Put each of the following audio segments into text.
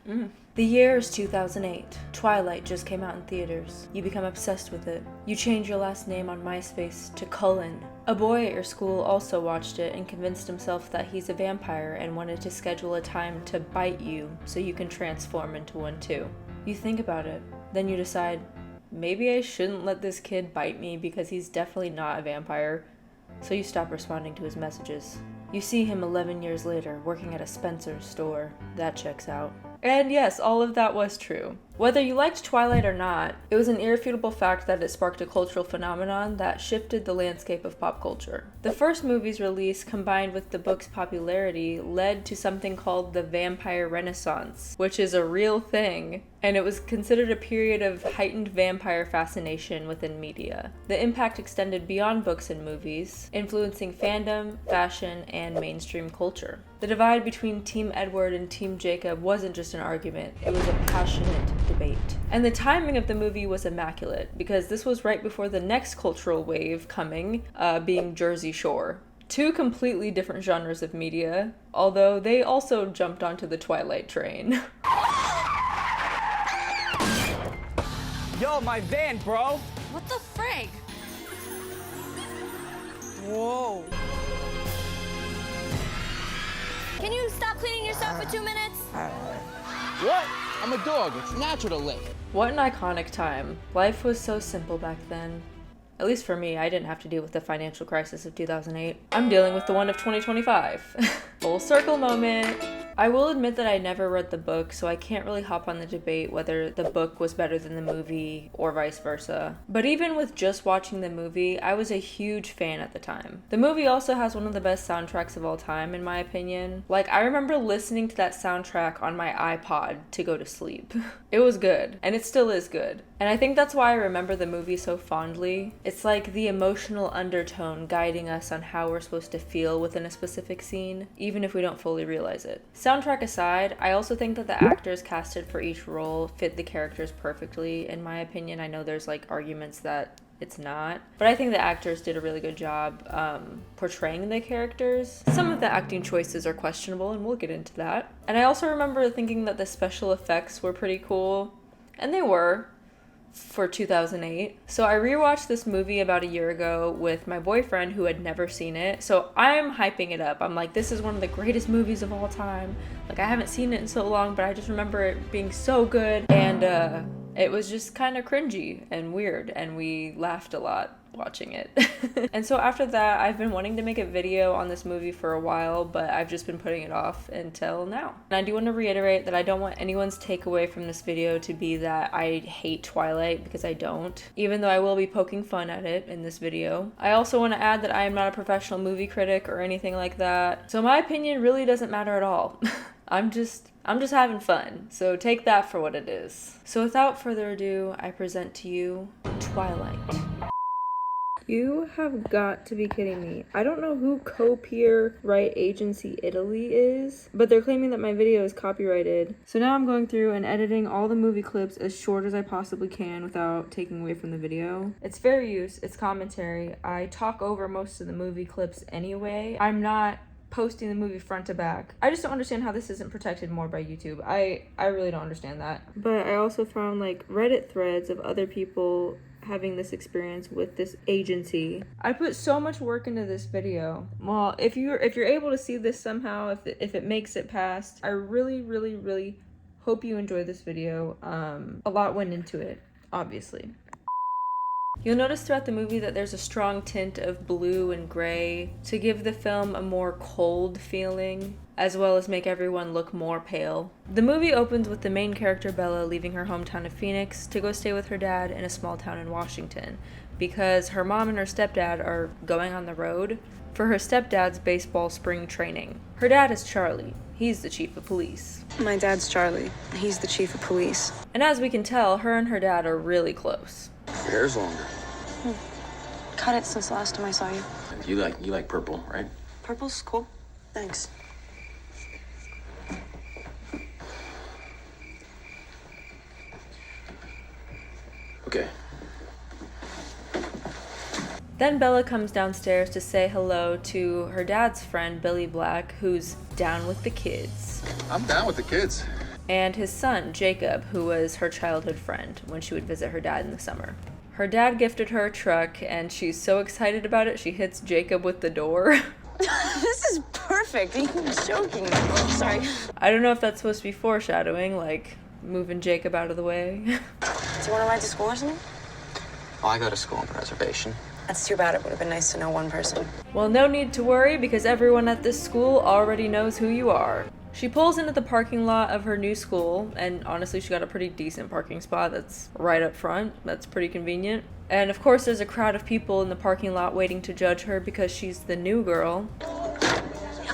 The year is 2008. Twilight just came out in theaters. You become obsessed with it. You change your last name on MySpace to Cullen. A boy at your school also watched it and convinced himself that he's a vampire and wanted to schedule a time to bite you so you can transform into one too. You think about it, then you decide, maybe I shouldn't let this kid bite me because he's definitely not a vampire. So you stop responding to his messages. You see him 11 years later working at a Spencer's store. That checks out. And yes, all of that was true. Whether you liked Twilight or not, it was an irrefutable fact that it sparked a cultural phenomenon that shifted the landscape of pop culture. The first movie's release, combined with the book's popularity, led to something called the Vampire Renaissance, which is a real thing, and it was considered a period of heightened vampire fascination within media. The impact extended beyond books and movies, influencing fandom, fashion, and mainstream culture. The divide between Team Edward and Team Jacob wasn't just an argument, it was a passionate debate. And the timing of the movie was immaculate, because this was right before the next cultural wave coming, being Jersey Shore. Two completely different genres of media, although they also jumped onto the Twilight train. Yo, my van, bro! What the frig? Whoa. Can you stop cleaning yourself for 2 minutes? What? I'm a dog. It's natural to lick. What an iconic time. Life was so simple back then. At least for me, I didn't have to deal with the financial crisis of 2008. I'm dealing with the one of 2025. Full circle moment. I will admit that I never read the book, so I can't really hop on the debate whether the book was better than the movie or vice versa. But even with just watching the movie, I was a huge fan at the time. The movie also has one of the best soundtracks of all time, in my opinion. Like, I remember listening to that soundtrack on my iPod to go to sleep. It was good, and it still is good. And I think that's why I remember the movie so fondly. It's like the emotional undertone guiding us on how we're supposed to feel within a specific scene, even if we don't fully realize it. Soundtrack aside, I also think that the actors casted for each role fit the characters perfectly, in my opinion. I know there's like arguments that it's not, but I think the actors did a really good job portraying the characters. Some of the acting choices are questionable, and we'll get into that. And I also remember thinking that the special effects were pretty cool, and they were, for 2008. So I rewatched this movie about a year ago with my boyfriend who had never seen it. So I'm hyping it up. I'm like, this is one of the greatest movies of all time. Like, I haven't seen it in so long, but I just remember it being so good. And it was just kind of cringy and weird, and we laughed a lot watching it. And so after that, I've been wanting to make a video on this movie for a while, but I've just been putting it off until now. And I do want to reiterate that I don't want anyone's takeaway from this video to be that I hate Twilight, because I don't, even though I will be poking fun at it in this video. I also want to add that I am not a professional movie critic or anything like that, so my opinion really doesn't matter at all. I'm just having fun, so take that for what it is. So without further ado, I present to you Twilight. You have got to be kidding me. I don't know who Copyright Agency Italy is, but they're claiming that my video is copyrighted. So now I'm going through and editing all the movie clips as short as I possibly can without taking away from the video. It's fair use, it's commentary. I talk over most of the movie clips anyway. I'm not posting the movie front to back. I just don't understand how this isn't protected more by YouTube. I really don't understand that. But I also found like Reddit threads of other people having this experience with this agency. I put so much work into this video. Well, if you're able to see this somehow, if it makes it past, I really hope you enjoy this video. A lot went into it, obviously. You'll notice throughout the movie that there's a strong tint of blue and gray to give the film a more cold feeling, as well as make everyone look more pale. The movie opens with the main character Bella leaving her hometown of Phoenix to go stay with her dad in a small town in Washington, because her mom and her stepdad are going on the road for her stepdad's baseball spring training. Her dad is Charlie. He's the chief of police. My dad's Charlie. He's the chief of police. And as we can tell, her and her dad are really close. Your hair's longer. Cut it since the last time I saw you. You like purple, right? Purple's cool. Thanks. Okay. Then Bella comes downstairs to say hello to her dad's friend, Billy Black, who's down with the kids. I'm down with the kids. and his son, Jacob, who was her childhood friend when she would visit her dad in the summer. Her dad gifted her a truck, and she's so excited about it, she hits Jacob with the door. This is perfect. Are you joking? Sorry. I don't know if that's supposed to be foreshadowing, like moving Jacob out of the way. Do you want to ride to school or something? Oh, I go to school on reservation. That's too bad. It would have been nice to know one person. Well, no need to worry because everyone at this school already knows who you are. She pulls into the parking lot of her new school, and honestly, she got a pretty decent parking spot that's right up front. That's pretty convenient. And of course, there's a crowd of people in the parking lot waiting to judge her because she's the new girl.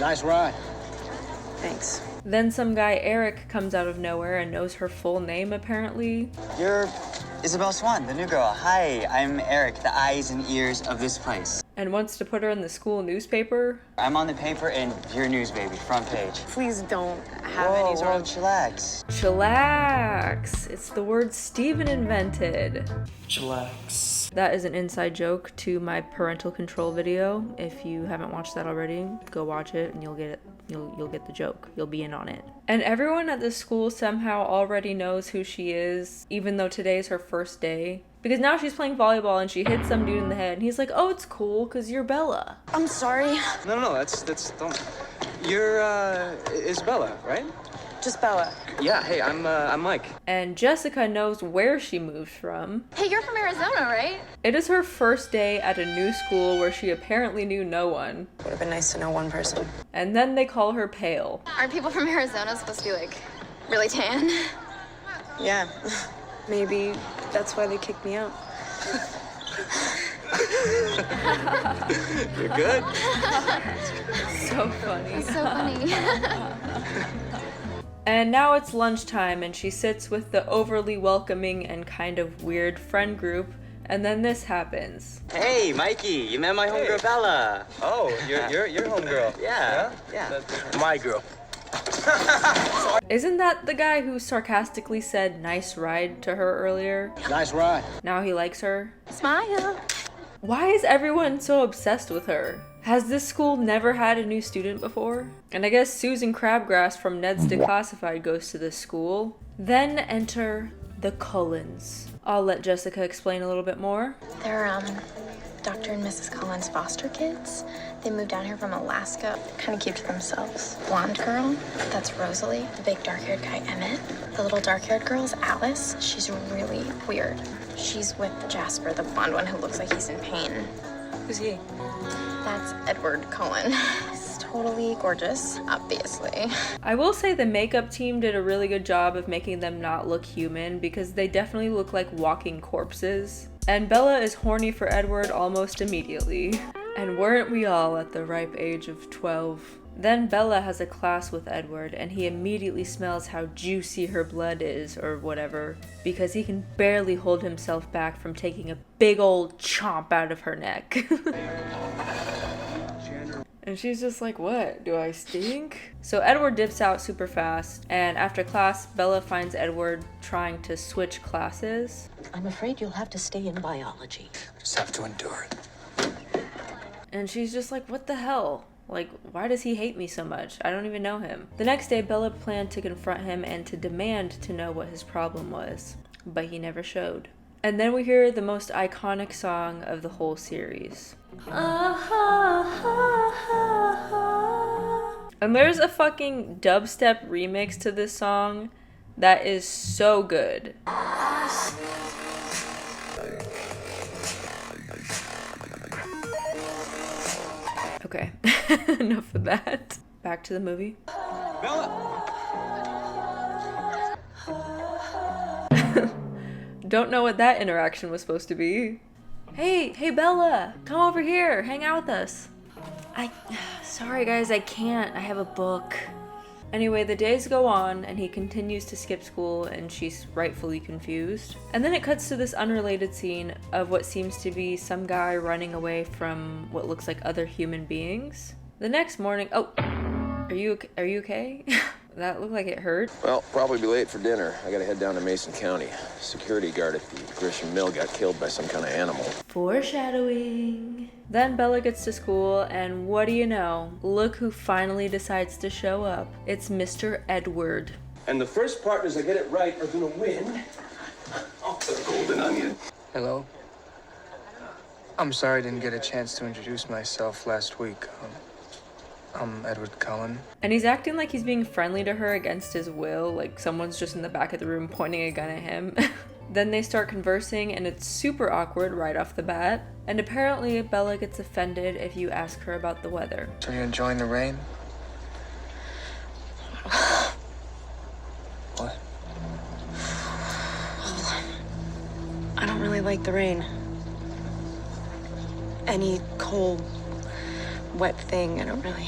Nice ride. Thanks. Then some guy, Eric, comes out of nowhere and knows her full name, apparently. You're Isabel Swan, the new girl. Hi, I'm Eric, the eyes and ears of this place. And wants to put her in the school newspaper. I'm on the paper and your news, baby, front page. Please don't have Whoa, any sort whoa, of... chillax. Chillax. It's the word Steven invented. Chillax. That is an inside joke to my Parental Control video. If you haven't watched that already, go watch it and you'll get it. You'll get the joke. You'll be in on it. And everyone at the school somehow already knows who she is, even though today's her first day. Because now she's playing volleyball and she hits some dude in the head and he's like, "Oh, it's cool, cause you're Bella." I'm sorry. No, that's don't. You're Isabella, right? Just Bella. Yeah. Hey, I'm Mike. And Jessica knows where she moved from. Hey, you're from Arizona, right? It is her first day at a new school where she apparently knew no one. Would have been nice to know one person. And then they call her pale. Aren't people from Arizona supposed to be, like, really tan? Yeah. Maybe that's why they kicked me out. You're good. So funny. So funny. And now it's lunchtime and she sits with the overly welcoming and kind of weird friend group, and then this happens. Hey, Mikey, you met my homegirl Bella. Oh, you're homegirl. Yeah. My girl. Isn't that the guy who sarcastically said "nice ride" to her earlier? Nice ride. Now he likes her? Smile. Why is everyone so obsessed with her? Has this school never had a new student before? And I guess Susan Crabgrass from Ned's Declassified goes to this school. Then enter the Cullens. I'll let Jessica explain a little bit more. They're, Dr. and Mrs. Collins' foster kids. They moved down here from Alaska, kind of keep to themselves. Blonde girl, that's Rosalie. The big dark-haired guy, Emmett. The little dark-haired girl's Alice. She's really weird. She's with Jasper, the blonde one who looks like he's in pain. Who's he? That's Edward Cullen. He's totally gorgeous, obviously. I will say the makeup team did a really good job of making them not look human because they definitely look like walking corpses. And Bella is horny for Edward almost immediately. And weren't we all at the ripe age of 12? Then Bella has a class with Edward and he immediately smells how juicy her blood is or whatever because he can barely hold himself back from taking a big old chomp out of her neck. And she's just like, "What? Do I stink?" So Edward dips out super fast, and after class, Bella finds Edward trying to switch classes. I'm afraid you'll have to stay in biology. Just have to endure it. And she's just like, "What the hell? Like, why does he hate me so much? I don't even know him." The next day, Bella planned to confront him and to demand to know what his problem was, but he never showed. And then we hear the most iconic song of the whole series. And there's a fucking dubstep remix to this song that is so good. Okay, enough of that. Back to the movie. Bella. Don't know what that interaction was supposed to be. Hey Bella, come over here, hang out with us. Sorry guys, I can't, I have a book. Anyway, the days go on and he continues to skip school and she's rightfully confused. And then it cuts to this unrelated scene of what seems to be some guy running away from what looks like other human beings. The next morning, oh, are you okay? That looked like it hurt. Well, probably be late for dinner. I gotta head down to Mason County. Security guard at the Grisham Mill got killed by some kind of animal. Foreshadowing. Then Bella gets to school, and what do you know? Look who finally decides to show up. It's Mr. Edward. And the first partners that get it right are gonna win. Oh, the golden onion. Hello. I'm sorry I didn't get a chance to introduce myself last week. I'm Edward Cullen. And he's acting like he's being friendly to her against his will, like someone's just in the back of the room pointing a gun at him. Then they start conversing and it's super awkward right off the bat. And apparently Bella gets offended if you ask her about the weather. So you enjoying the rain? What? I don't really like the rain. Any cold, wet thing, I don't really.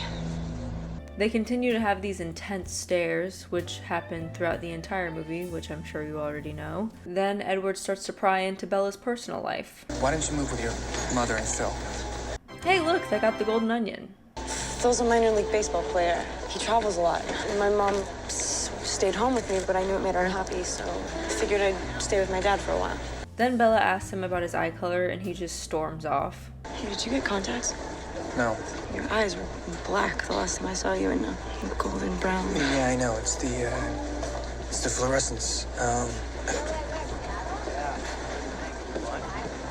They continue to have these intense stares, which happen throughout the entire movie, which I'm sure you already know. Then Edward starts to pry into Bella's personal life. Why didn't you move with your mother and Phil? Hey, look, they got the golden onion. Phil's a minor league baseball player. He travels a lot. My mom stayed home with me, but I knew it made her happy, so I figured I'd stay with my dad for a while. Then Bella asks him about his eye color and he just storms off. Hey, did you get contacts? No. Your eyes were black the last time I saw you, and golden brown. Yeah, I know. It's the fluorescence.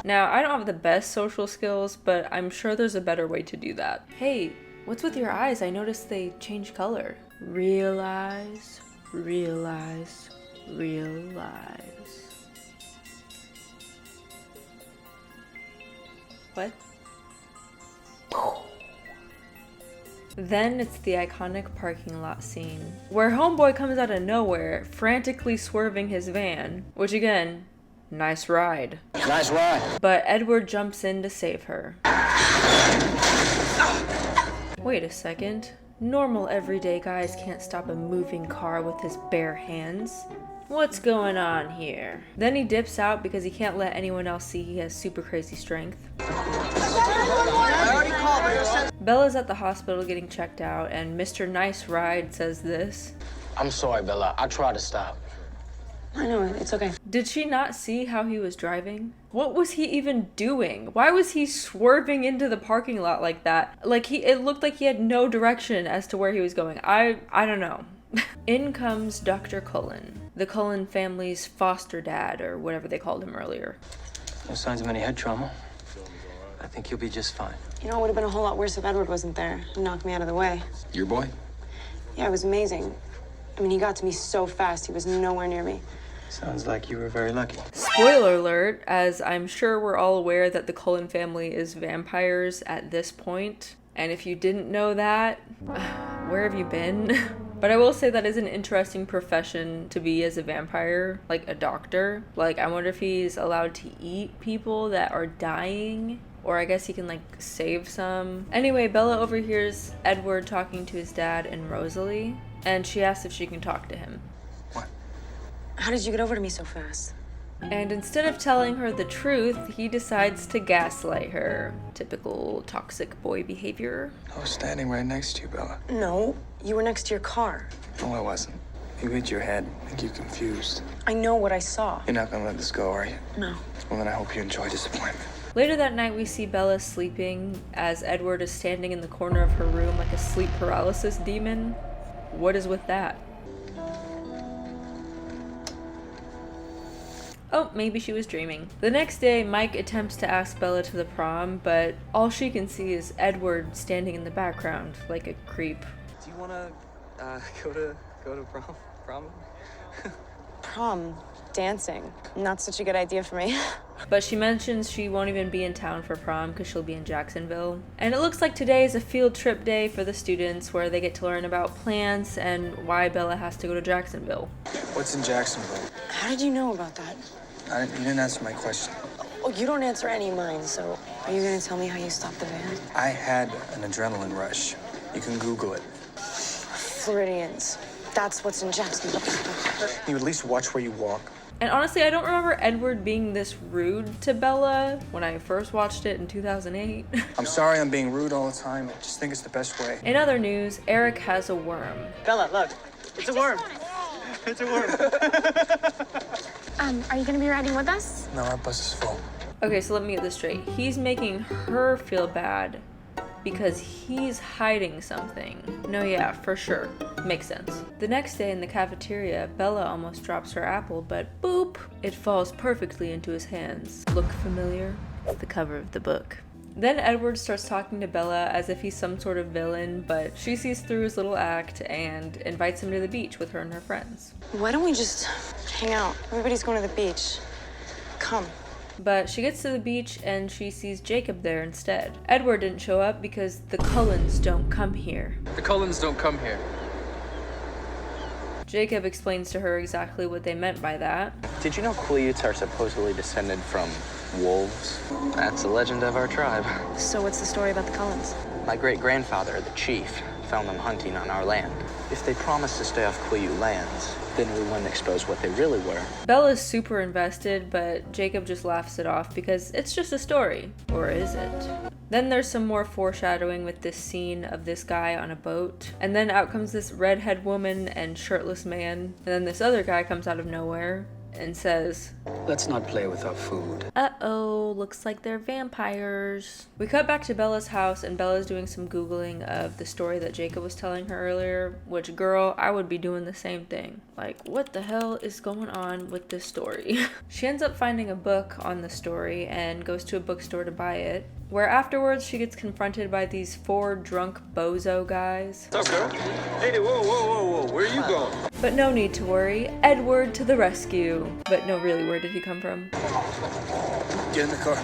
Now, I don't have the best social skills, but I'm sure there's a better way to do that. Hey, what's with your eyes? I noticed they change color. Realize, realize, realize. What? Then it's the iconic parking lot scene, where homeboy comes out of nowhere, frantically swerving his van, which again, nice ride. Nice ride. But Edward jumps in to save her. Wait a second. Normal everyday guys can't stop a moving car with his bare hands. What's going on here? Then he dips out because he can't let anyone else see he has super crazy strength. Bella's at the hospital getting checked out, and Mr. Nice Ride says this. I'm sorry, Bella. I tried to stop. I know, it's okay. Did she not see how he was driving? What was he even doing? Why was he swerving into the parking lot like that? Like it looked like he had no direction as to where he was going. I don't know. In comes Dr. Cullen, the Cullen family's foster dad, or whatever they called him earlier. No signs of any head trauma. I think you'll be just fine. You know, it would have been a whole lot worse if Edward wasn't there. He knocked me out of the way. Your boy? Yeah, it was amazing. I mean, he got to me so fast, he was nowhere near me. Sounds like you were very lucky. Spoiler alert, as I'm sure we're all aware that the Cullen family is vampires at this point. And if you didn't know that, where have you been? But I will say that is an interesting profession to be as a vampire, like a doctor. Like, I wonder if he's allowed to eat people that are dying, or I guess he can like save some. Anyway, Bella overhears Edward talking to his dad and Rosalie, and she asks if she can talk to him. What? How did you get over to me so fast? And instead of telling her the truth, he decides to gaslight her. Typical toxic boy behavior. I was standing right next to you, Bella. No, you were next to your car. No, I wasn't. You hit your head like you're confused. I know what I saw. You're not gonna let this go, are you? No. Well, then I hope you enjoy disappointment. Later that night, we see Bella sleeping as Edward is standing in the corner of her room like a sleep paralysis demon. What is with that? Oh, maybe she was dreaming. The next day, Mike attempts to ask Bella to the prom, but all she can see is Edward standing in the background like a creep. Do you wanna go to prom? Prom? Dancing. Not such a good idea for me. But she mentions she won't even be in town for prom because she'll be in Jacksonville. And it looks like today is a field trip day for the students where they get to learn about plants and why Bella has to go to Jacksonville. What's in Jacksonville? How did you know about that? You didn't answer my question. Oh, you don't answer any of mine, so are you gonna tell me how you stopped the van? I had an adrenaline rush. You can Google it. Floridians. That's what's in Jacksonville. You at least watch where you walk. And honestly, I don't remember Edward being this rude to Bella when I first watched it in 2008. I'm sorry I'm being rude all the time. I just think it's the best way. In other news, Eric has a worm. Bella, look. It's a worm. It's a worm. Are you gonna be riding with us? No, our bus is full. Okay, so let me get this straight. He's making her feel bad because he's hiding something. No, yeah, for sure. Makes sense. The next day in the cafeteria, Bella almost drops her apple, but boop! It falls perfectly into his hands. Look familiar? It's the cover of the book. Then Edward starts talking to Bella as if he's some sort of villain, but she sees through his little act and invites him to the beach with her and her friends. Why don't we just hang out? Everybody's going to the beach. Come. But she gets to the beach and she sees Jacob there instead. Edward didn't show up because the Cullens don't come here. The Cullens don't come here. Jacob explains to her exactly what they meant by that. Did you know Quileutes are supposedly descended from wolves? That's the legend of our tribe. So what's the story about the Cullens? My great-grandfather, the chief, found them hunting on our land. If they promised to stay off Quileute lands, then we wouldn't expose what they really were. Bella's super invested, but Jacob just laughs it off because it's just a story. Or is it? Then there's some more foreshadowing with this scene of this guy on a boat. And then out comes this redhead woman and shirtless man. And then this other guy comes out of nowhere and says, Let's not play with our food. Uh-oh, looks like they're vampires. We cut back to Bella's house and Bella's doing some Googling of the story that Jacob was telling her earlier, which, girl, I would be doing the same thing. Like, what the hell is going on with this story? She ends up finding a book on the story and goes to a bookstore to buy it, where afterwards she gets confronted by these 4 drunk bozo guys. What's up, girl? Hey, whoa, where are you going? But no need to worry, Edward to the rescue. But no, really, where did he come from? Get in the car.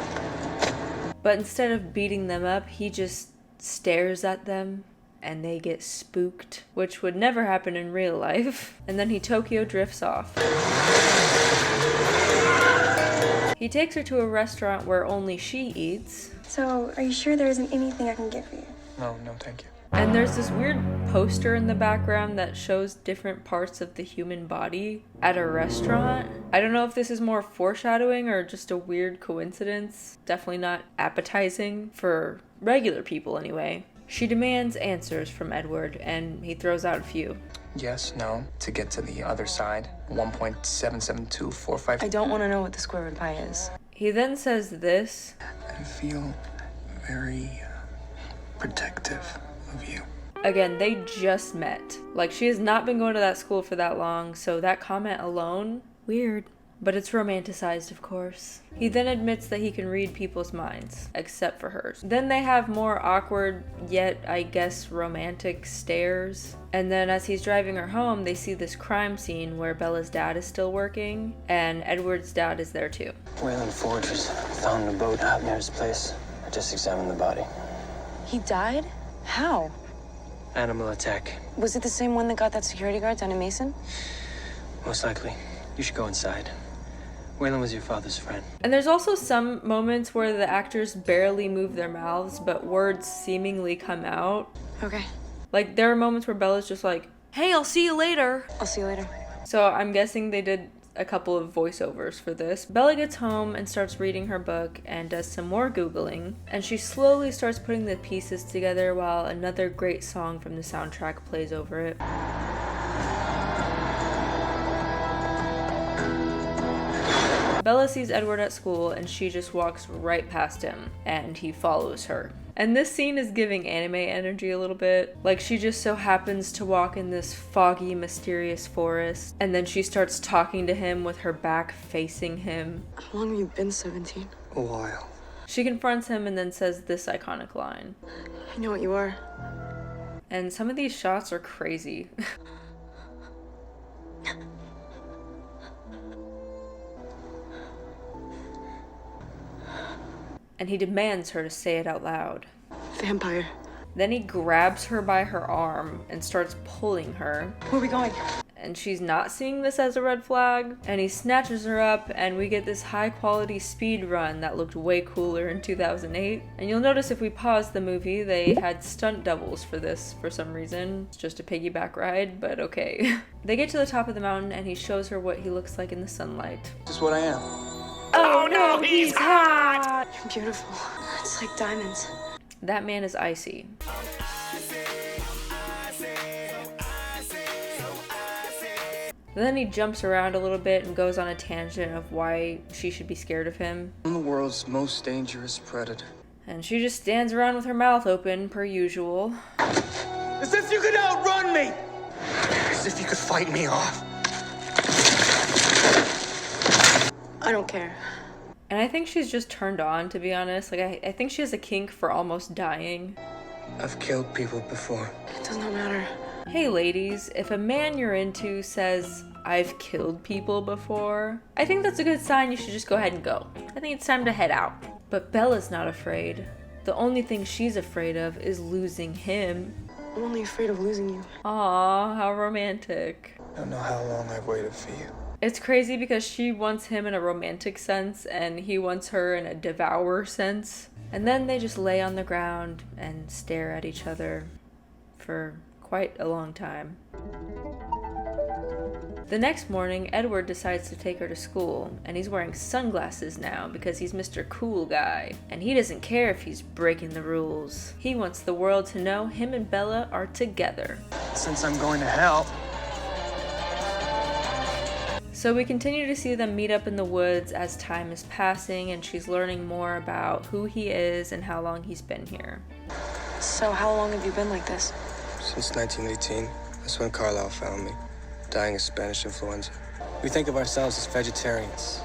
But instead of beating them up, he just stares at them and they get spooked, which would never happen in real life. And then he Tokyo drifts off. He takes her to a restaurant where only she eats. So, are you sure there isn't anything I can get for you? No, thank you. And there's this weird poster in the background that shows different parts of the human body at a restaurant. I don't know if this is more foreshadowing or just a weird coincidence. Definitely not appetizing for regular people anyway. She demands answers from Edward and he throws out a few. Yes, no, to get to the other side. 1.77245. I don't want to know what the square root of pi is. He then says this. I feel very protective of you. Again, they just met. Like, she has not been going to that school for that long, so that comment alone, weird. But it's romanticized, of course. He then admits that he can read people's minds, except for hers. Then they have more awkward, yet I guess romantic stares. And then as he's driving her home, they see this crime scene where Bella's dad is still working, and Edward's dad is there too. Wayland Forge was found in a boat out near his place. I just examined the body. He died? How? Animal attack. Was it the same one that got that security guard down in Mason? Most likely. You should go inside. Wayland was your father's friend. And there's also some moments where the actors barely move their mouths, but words seemingly come out. Okay. Like, there are moments where Bella's just like, hey, I'll see you later. I'll see you later. So I'm guessing they did a couple of voiceovers for this. Bella gets home and starts reading her book and does some more Googling. And she slowly starts putting the pieces together while another great song from the soundtrack plays over it. Bella sees Edward at school and she just walks right past him and he follows her. And this scene is giving anime energy a little bit. Like, she just so happens to walk in this foggy, mysterious forest and then she starts talking to him with her back facing him. How long have you been 17? A while. She confronts him and then says this iconic line. I know what you are. And some of these shots are crazy. And he demands her to say it out loud. Vampire. Then he grabs her by her arm and starts pulling her. Where are we going? And she's not seeing this as a red flag. And he snatches her up and we get this high quality speed run that looked way cooler in 2008. And you'll notice if we pause the movie, they had stunt doubles for this for some reason. It's just a piggyback ride, but okay. They get to the top of the mountain and he shows her what he looks like in the sunlight. This is what I am. Oh no, he's hot! You're beautiful. It's like diamonds. That man is icy. Then he jumps around a little bit and goes on a tangent of why she should be scared of him. I'm the world's most dangerous predator. And she just stands around with her mouth open, per usual. As if you could outrun me! As if you could fight me off. I don't care. And I think she's just turned on, to be honest. Like, I think she has a kink for almost dying. I've killed people before. It does not matter. Hey ladies, if a man you're into says, I've killed people before, I think that's a good sign you should just go ahead and go. I think it's time to head out. But Bella's not afraid. The only thing she's afraid of is losing him. I'm only afraid of losing you. Aw, how romantic. I don't know how long I've waited for you. It's crazy because she wants him in a romantic sense and he wants her in a devour sense. And then they just lay on the ground and stare at each other for quite a long time. The next morning, Edward decides to take her to school, and he's wearing sunglasses now because he's Mr. Cool Guy, and he doesn't care if he's breaking the rules. He wants the world to know him and Bella are together. Since I'm going to hell. So we continue to see them meet up in the woods as time is passing, and she's learning more about who he is and how long he's been here. So how long have you been like this? Since 1918. That's when Carlisle found me, dying of Spanish influenza. We think of ourselves as vegetarians,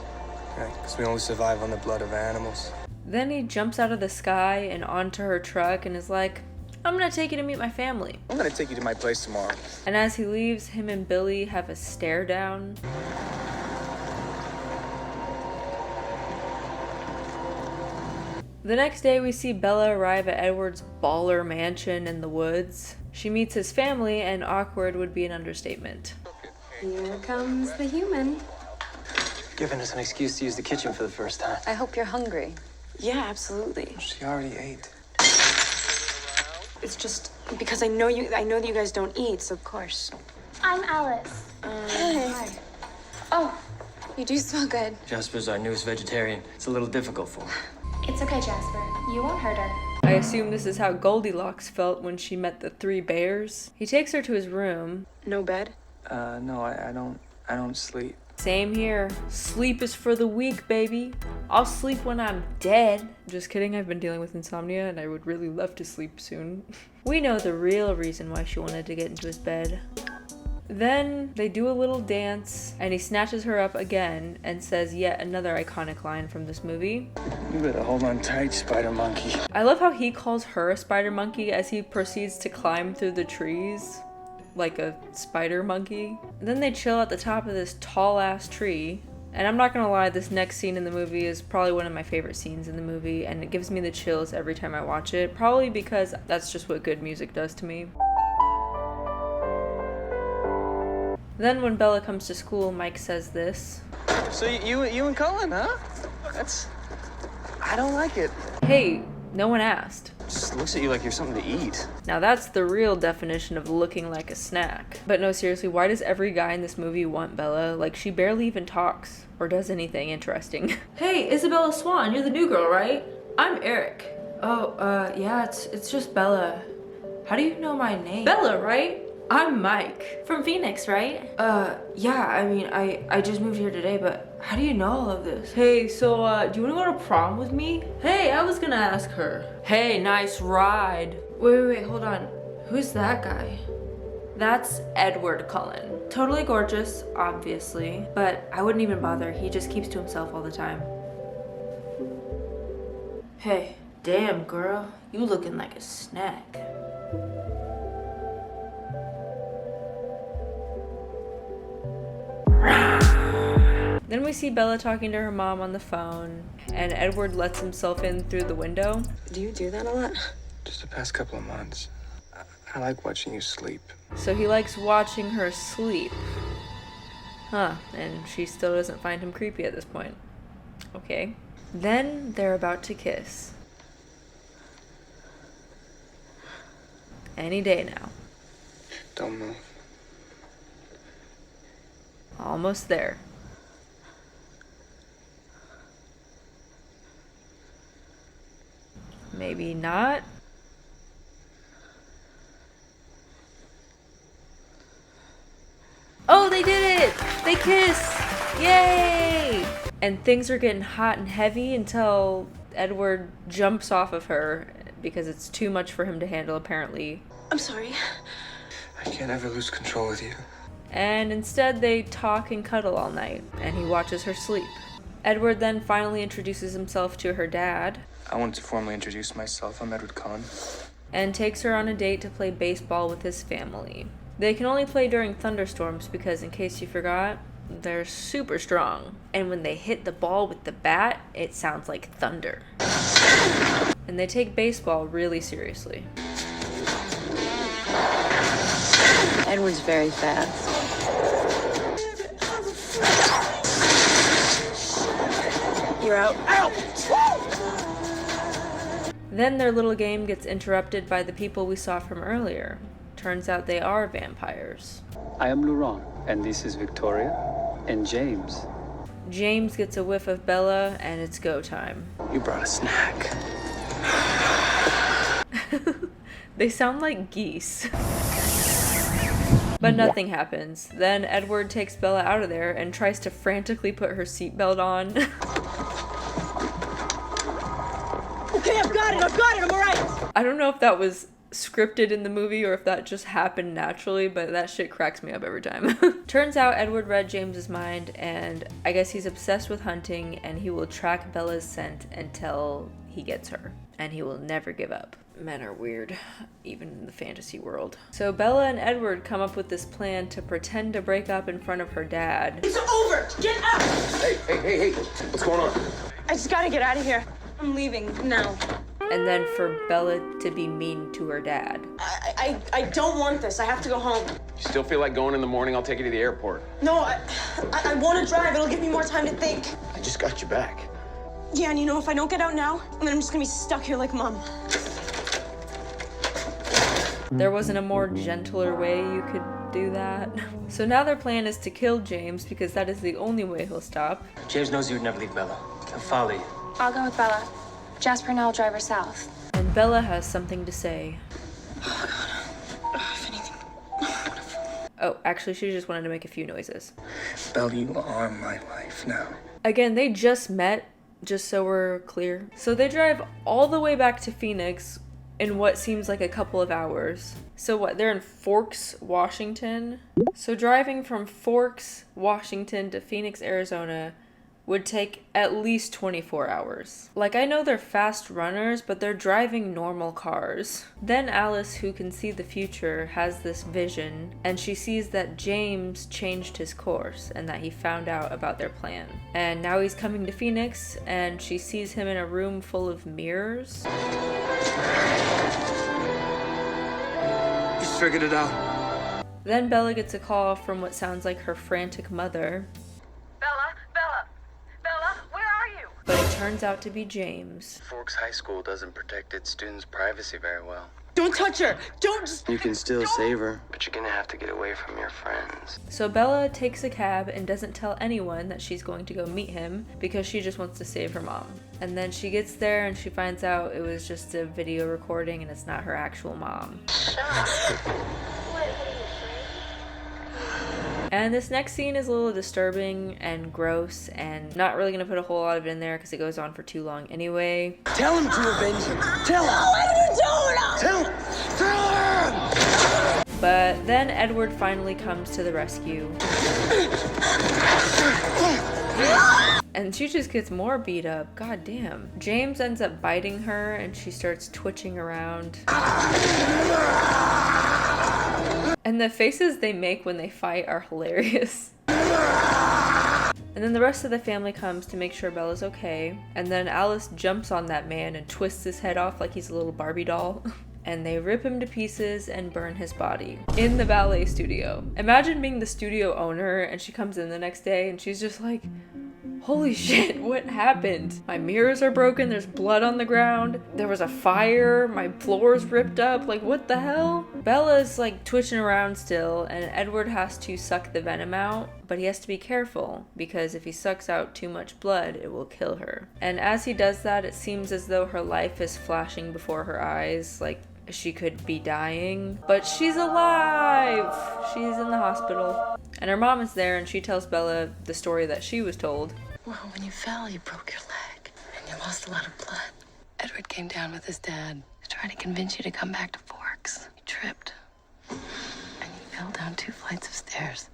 right? Because we only survive on the blood of animals. Then he jumps out of the sky and onto her truck and is like, I'm gonna take you to meet my family. I'm gonna take you to my place tomorrow. And as he leaves, him and Billy have a stare down. The next day, we see Bella arrive at Edward's baller mansion in the woods. She meets his family, and awkward would be an understatement. Here comes the human. Giving us an excuse to use the kitchen for the first time. I hope you're hungry. Yeah, absolutely. She already ate. It's just because I know that you guys don't eat, so of course. I'm Alice. Hi. Oh, you do smell good. Jasper's our newest vegetarian. It's a little difficult for him. It's okay, Jasper. You won't hurt her. I assume this is how Goldilocks felt when she met the three bears. He takes her to his room. No bed? No, I don't sleep. Same here. Sleep is for the weak, baby. I'll sleep when I'm dead. Just kidding, I've been dealing with insomnia and I would really love to sleep soon. We know the real reason why she wanted to get into his bed. Then they do a little dance and he snatches her up again and says yet another iconic line from this movie. You better hold on tight, spider monkey. I love how he calls her a spider monkey as he proceeds to climb through the trees like a spider monkey. And then they chill at the top of this tall ass tree. And I'm not gonna lie, this next scene in the movie is probably one of my favorite scenes in the movie, and it gives me the chills every time I watch it, probably because that's just what good music does to me. Then when Bella comes to school, Mike says this. So you and Cullen, huh? I don't like it. Hey, no one asked. Just looks at you like you're something to eat. Now that's the real definition of looking like a snack. But no, seriously, why does every guy in this movie want Bella? Like, she barely even talks or does anything interesting. Hey, Isabella Swan, you're the new girl, right? I'm Eric. Oh, yeah, it's just Bella. How do you know my name? Bella, right? I'm Mike. From Phoenix, right? Yeah, I mean, I just moved here today, but how do you know all of this? Hey, so, do you wanna go to prom with me? Hey, I was gonna ask her. Hey, nice ride. Wait, hold on. Who's that guy? That's Edward Cullen. Totally gorgeous, obviously, but I wouldn't even bother. He just keeps to himself all the time. Hey, damn, girl. You looking like a snack. Then we see Bella talking to her mom on the phone, and Edward lets himself in through the window. Do you do that a lot? Just the past couple of months. I like watching you sleep. So he likes watching her sleep. Huh, and she still doesn't find him creepy at this point. Okay. Then they're about to kiss. Any day now. Don't move. Almost there. Maybe not. Oh, they did it! They kiss! Yay! And things are getting hot and heavy until Edward jumps off of her because it's too much for him to handle, apparently. I'm sorry. I can't ever lose control with you. And instead they talk and cuddle all night, and he watches her sleep. Edward then finally introduces himself to her dad. I wanted to formally introduce myself. I'm Edward Cullen. And takes her on a date to play baseball with his family. They can only play during thunderstorms because, in case you forgot, they're super strong. And when they hit the ball with the bat, it sounds like thunder. And they take baseball really seriously. Edward's very fast. You're out. Then their little game gets interrupted by the people we saw from earlier. Turns out they are vampires. I am Laurent, and this is Victoria and James. James gets a whiff of Bella, and it's go time. You brought a snack. They sound like geese. But nothing happens. Then Edward takes Bella out of there and tries to frantically put her seatbelt on. Okay, I've got it, I'm alright. I don't know if that was scripted in the movie or if that just happened naturally, but that shit cracks me up every time. Turns out Edward read James's mind, and I guess he's obsessed with hunting, and he will track Bella's scent until he gets her, and he will never give up. Men are weird, even in the fantasy world. So Bella and Edward come up with this plan to pretend to break up in front of her dad. It's over! Get out! Hey, what's going on? I just gotta get out of here. I'm leaving now. And then for Bella to be mean to her dad. I don't want this. I have to go home. You still feel like going in the morning? I'll take you to the airport. No, I want to drive. It'll give me more time to think. I just got you back. Yeah, and you know, if I don't get out now, then I'm just gonna be stuck here like Mom. There wasn't a more gentler way you could do that. So now their plan is to kill James because that is the only way he'll stop. James knows you would never leave Bella. He'll follow you. I'll go with Bella. Jasper and I'll drive her south. And Bella has something to say. Oh, actually, she just wanted to make a few noises. Bella, you are my life now. Again, they just met, just so we're clear. So they drive all the way back to Phoenix in what seems like a couple of hours. So what, they're in Forks, Washington? So driving from Forks, Washington to Phoenix, Arizona would take at least 24 hours. Like, I know they're fast runners, but they're driving normal cars. Then Alice, who can see the future, has this vision, and she sees that James changed his course and that he found out about their plan. And now he's coming to Phoenix, and she sees him in a room full of mirrors. Just figured it out. Then Bella gets a call from what sounds like her frantic mother. But it turns out to be James. Forks High School doesn't protect its students' privacy very well. Don't touch her! Don't just... You can still save her, but you're gonna have to get away from your friends. So Bella takes a cab and doesn't tell anyone that she's going to go meet him because she just wants to save her mom. And then she gets there and she finds out it was just a video recording and it's not her actual mom. And this next scene is a little disturbing and gross and not really gonna put a whole lot of it in there because it goes on for too long anyway. Tell him to avenge him. Tell him. What are you doing? Tell him. Tell him. But then Edward finally comes to the rescue. And she just gets more beat up. God damn. James ends up biting her and she starts twitching around. And the faces they make when they fight are hilarious. And then the rest of the family comes to make sure Bella's okay. And then Alice jumps on that man and twists his head off like he's a little Barbie doll. And they rip him to pieces and burn his body in the ballet studio. Imagine being the studio owner and she comes in the next day and she's just like, holy shit, what happened? My mirrors are broken, there's blood on the ground, there was a fire, my floor's ripped up, like what the hell? Bella's like twitching around still and Edward has to suck the venom out, but he has to be careful because if he sucks out too much blood, it will kill her. And as he does that, it seems as though her life is flashing before her eyes, like she could be dying, but she's alive! She's in the hospital. And her mom is there and she tells Bella the story that she was told. Well, when you fell, you broke your leg. And your lost a lot of blood. Edward came down with his dad to try to convince you to come back to Forks. You tripped. And you fell down 2 flights of stairs.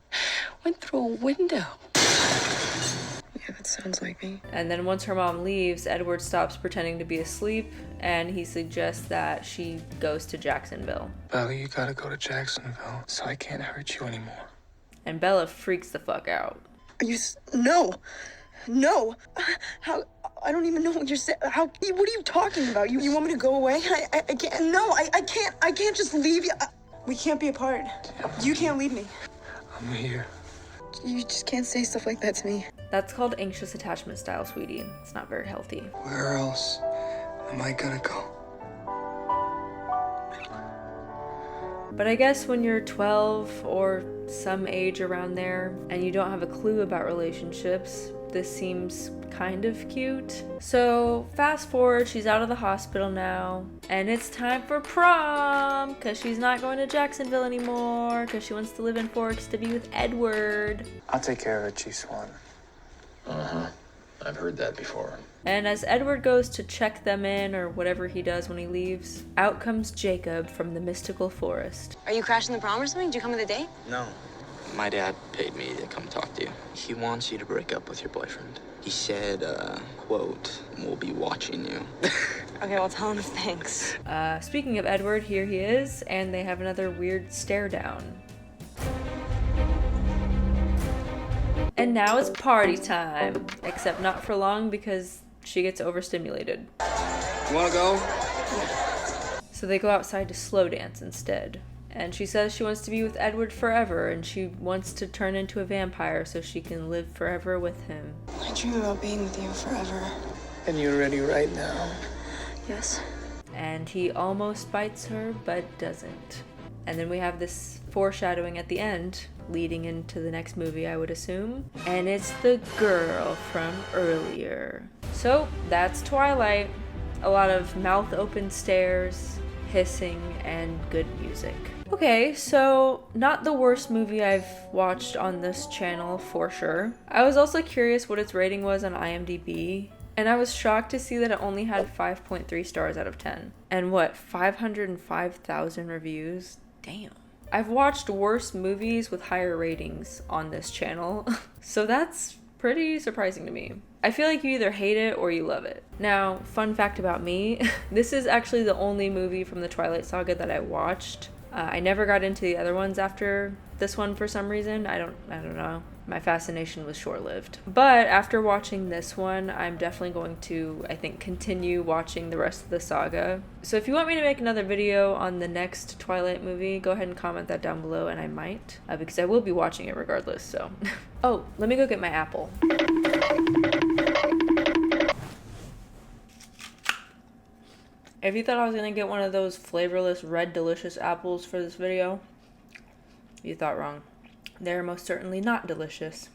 Went through a window. Yeah, that sounds like me. And then once her mom leaves, Edward stops pretending to be asleep and he suggests that she goes to Jacksonville. Bella, you gotta go to Jacksonville so I can't hurt you anymore. And Bella freaks the fuck out. Are you no. No. How I don't even know what you're saying. How what are you talking about? You want me to go away? I can't. No, I can't just leave you. We can't be apart. You can't leave me. I'm here. You just can't say stuff like that to me. That's called anxious attachment style, sweetie. It's not very healthy. Where else am I gonna go? But I guess when you're 12 or some age around there and you don't have a clue about relationships, this seems kind of cute. So fast forward, she's out of the hospital now and it's time for prom because she's not going to Jacksonville anymore because she wants to live in Forks to be with Edward. I'll take care of it, G-Swan. Uh-huh. I've heard that before. And as Edward goes to check them in or whatever he does when he leaves, out comes Jacob from the mystical forest. Are you crashing the prom or something? Did you come to the date? No. My dad paid me to come talk to you. He wants you to break up with your boyfriend. He said, quote, we'll be watching you. Okay, well, tell him thanks. Speaking of Edward, here he is, and they have another weird stare down. And now it's party time, except not for long because she gets overstimulated. You wanna go? So they go outside to slow dance instead. And she says she wants to be with Edward forever and she wants to turn into a vampire so she can live forever with him. I dream about being with you forever. And you're ready right now. Yes. And he almost bites her, but doesn't. And then we have this foreshadowing at the end, leading into the next movie, I would assume. And it's the girl from earlier. So that's Twilight. A lot of mouth open stares, hissing, and good music. Okay, so not the worst movie I've watched on this channel for sure. I was also curious what its rating was on IMDb, and I was shocked to see that it only had 5.3 stars out of 10. And what, 505,000 reviews? Damn. I've watched worse movies with higher ratings on this channel, so that's pretty surprising to me. I feel like you either hate it or you love it. Now, fun fact about me, this is actually the only movie from the Twilight saga that I watched. I never got into the other ones after this one for some reason. I don't know. My fascination was short-lived. But after watching this one, I'm definitely going to, I think, continue watching the rest of the saga. So if you want me to make another video on the next Twilight movie, go ahead and comment that down below and I might, because I will be watching it regardless, so. Oh, let me go get my apple. If you thought I was gonna get one of those flavorless red delicious apples for this video, you thought wrong. They're most certainly not delicious,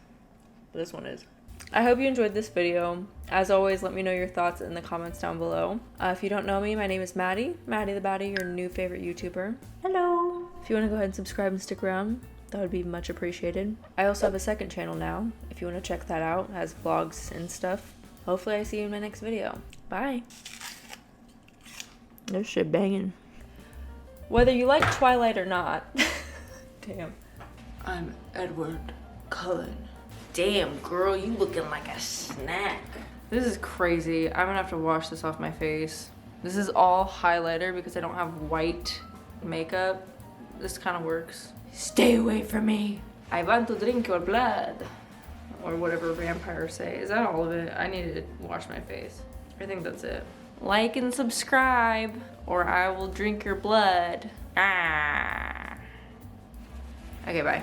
but this one is. I hope you enjoyed this video. As always, let me know your thoughts in the comments down below. If you don't know me, my name is Maddie the Baddie, your new favorite YouTuber. Hello! If you wanna go ahead and subscribe and stick around, that would be much appreciated. I also have a second channel now, if you wanna check that out. It has vlogs and stuff. Hopefully I see you in my next video. Bye! This shit banging. Whether you like Twilight or not. Damn. I'm Edward Cullen. Damn, girl, you looking like a snack. This is crazy. I'm gonna have to wash this off my face. This is all highlighter because I don't have white makeup. This kind of works. Stay away from me. I want to drink your blood. Or whatever vampires say. Is that all of it? I need to wash my face. I think that's it. Like and subscribe, or I will drink your blood. Ah. Okay, bye.